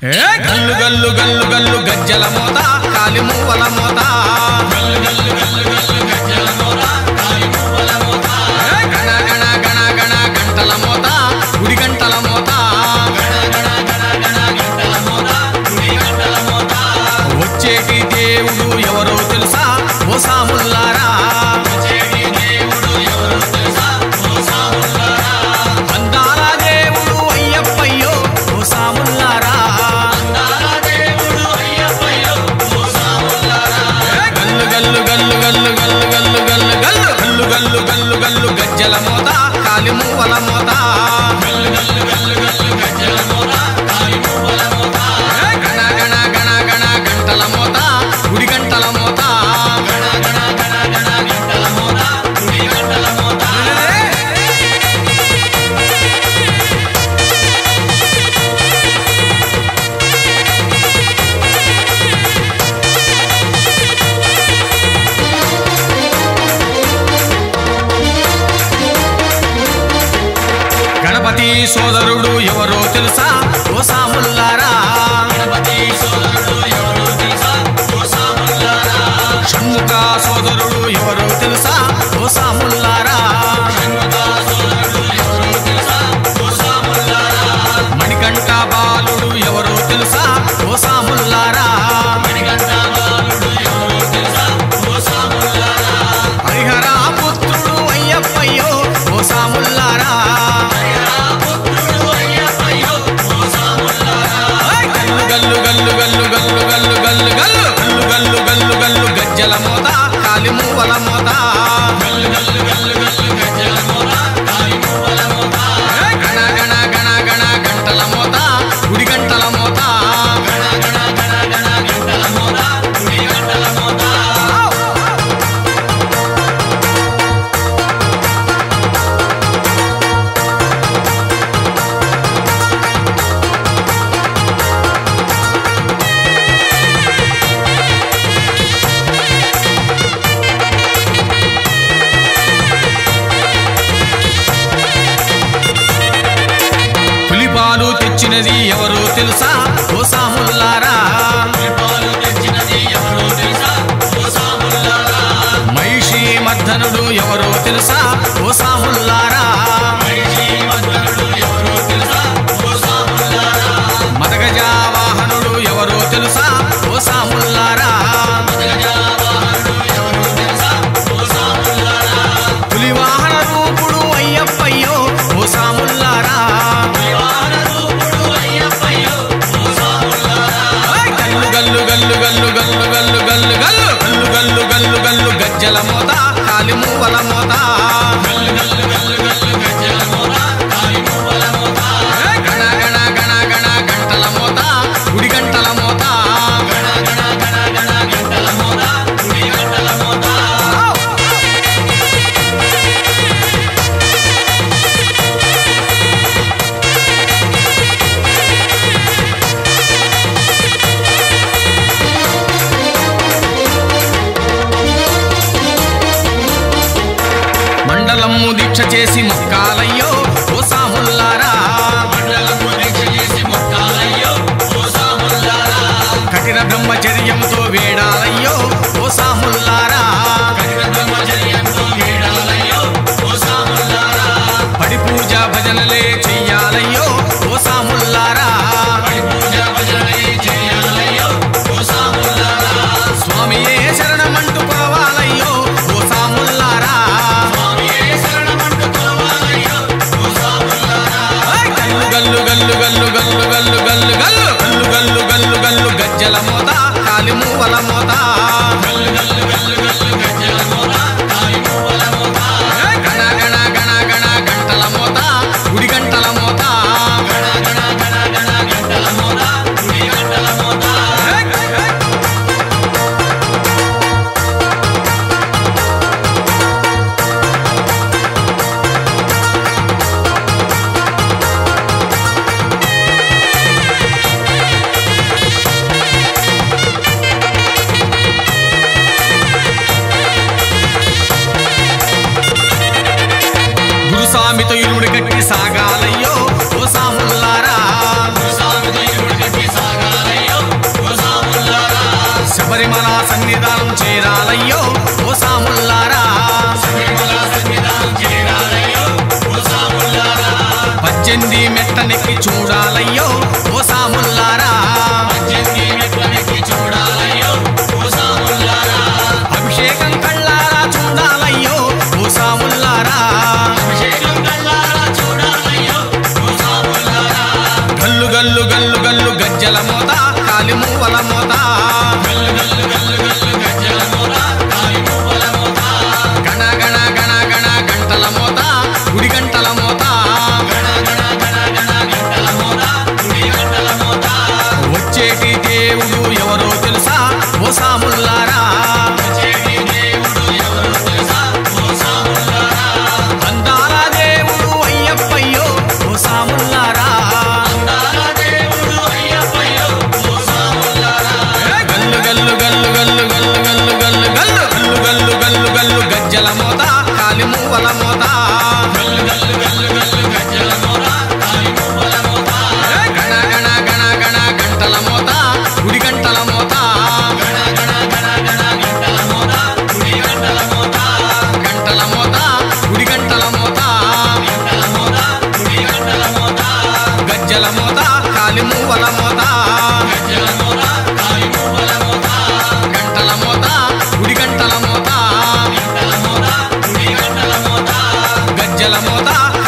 గల్లు గల్లు గల్లు గల్లు గజ్జల మోత కాలి మూవల మోత గల్లు గల్లు గల్లు గల్లు గజ్జల మోత కాలి మూవల మోత గణ గణ గణ గణ గంటల మోత గుడి గంటల మోత గణ గణ గణ గణ గంటల మోత గుడి గంటల మోత వచ్చేటి దేవుడు ఎవరో తెలుసా ఓ సాముల్లారా వచ్చేటి దేవుడు ఎవరో తెలుసా ఓ సాముల్లారా అందాల దేవుడు అయ్యప్పయ్యో ఓ సాముల్లారా గల్లు గల్లు గల్లు గల్లు గల్లు గల్లు గల్లు గల్లు గల్లు గల్లు గజ్జల మోత కాలి మూవల మోత గల్లు గల్లు గల్లు గల్లు గజ్జల మోత కాలి మూవల మోత గణ గణ గణ గణ గంటల మోత గుడి గంటల మోత గణ గణ గణ గణ గంటల మోత గుడి గంటల మోత గణపతి సోదరుడు ఎవరో తెలుసా ఓ సాముల్లారా గణపతి సోదరుడు ఎవరో తెలుసా ఓ సాముల్లారా షణ్ముఖ సోదరుడు ఎవరో తెలుసా ఓ సాముల్లారా షణ్ముఖ సోదరుడు ఎవరో తెలుసా ఓ సాముల్లారా మణికంఠ బాలుడు ఎవరో తెలుసా ఓ సాముల్లారా మణికంఠ బాలుడు ఎవరో తెలుసా ఓ సాముల్లారా హరిహర పుత్రుడు అయ్యప్పయ్యో ఓ సాముల్లారా గల్లు గల్లు గల్లు గల్లు గల్లు గల్లు గల్లు గల్లు గల్లు గల్లు గజ్జల మోత కాలి మూవల మోత గల్లు గల్లు గల్లు గల్లు గజ్జల మోత కాలి మూవల మోత గణ గణ గణ గణ గంటల మోత గుడి గంటల మోత గణ గణ గణ గణ గంటల మోత గుడి గంటల మోత పులిపాలు తెచ్చినది ఎవరో తెలుసా ఓ సాముల్లారా పులిపాలు తెచ్చినది ఎవరో తెలుసా ఓ సాముల్లారా మహిషి మర్దనుడు ఎవరో తెలుసా ఓ సాముల్లారా మహిషి మర్దనుడు ఎవరో తెలుసా ఓ సాముల్లారా మదగజ వాహనుడు ఎవరో తెలుసా ఓ సాముల్లారా మదగజ వాహనుడు ఎవరో తెలుసా ఓ సాముల్లారా పులి వాహన రూపుడు అయ్యప్పయ్యో ఓ సాముల్లారా గల్లు గల్లు గల్లు గల్లు గల్లు గల్లు గల్లు గల్లు గల్లు గల్లు గజ్జల మోత కాలి మూవల మోత గల్లు గల్లు గల్లు గల్లు గజ్జల మోత కాలి మూవల మోత గణ గణ గణ గణ గంటల మోత గుడి గంటల మోత గణ గణ గణ గణ గంటల మోత గుడి గంటల మోత మండలము దీక్ష చేసి మొక్కాలయ్యో ఓ సాముల్లారా మండలము దీక్ష చేసి మొక్కాలయ్యో ఓ సాముల్లారా కఠిన బ్రహ్మచర్యంతో వేడాలయ్యో ఓ సాముల్లారా కఠిన బ్రహ్మచర్యంతో వేడాలయ్యో ఓ సాముల్లారా పడి పూజ భజనలే చెయ్యాలయ్యో ఓ సాముల్లారా పడి పూజ భజనలే చెయ్యాలయ్యో ఓ సాముల్లారా స్వామియే శరణమంటూ పోవాలయ్యో ఓ సాముల్లారా గల్లు గల్లు గల్లు గల్లు గల్లు గల్లు గల్లు గల్లు గల్లు గల్లు గజ్జల మోత కాలి మూవల మోత గల్లు గల్లు గల్లు గల్లు గజ్జల మోత కాలి మూవల మోత గణ గణ గణ గణ గంటల మోత గుడి గంటల మోత గణ గణ గణ గణ గంటల మోత గుడి గంటల మోత గురుసామితో ఇరుముడి కట్టి సాగాలయ్యో ఓ సాముల్లారా గురుసామితో ఇరుముడి కట్టి సాగాలయ్యో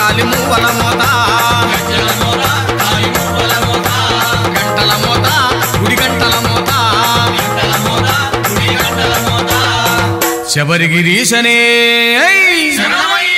కాలి మూవల మోత గంటల మోత గుడి గంటల మోత శబరిగిరీశనే శరణమయ్య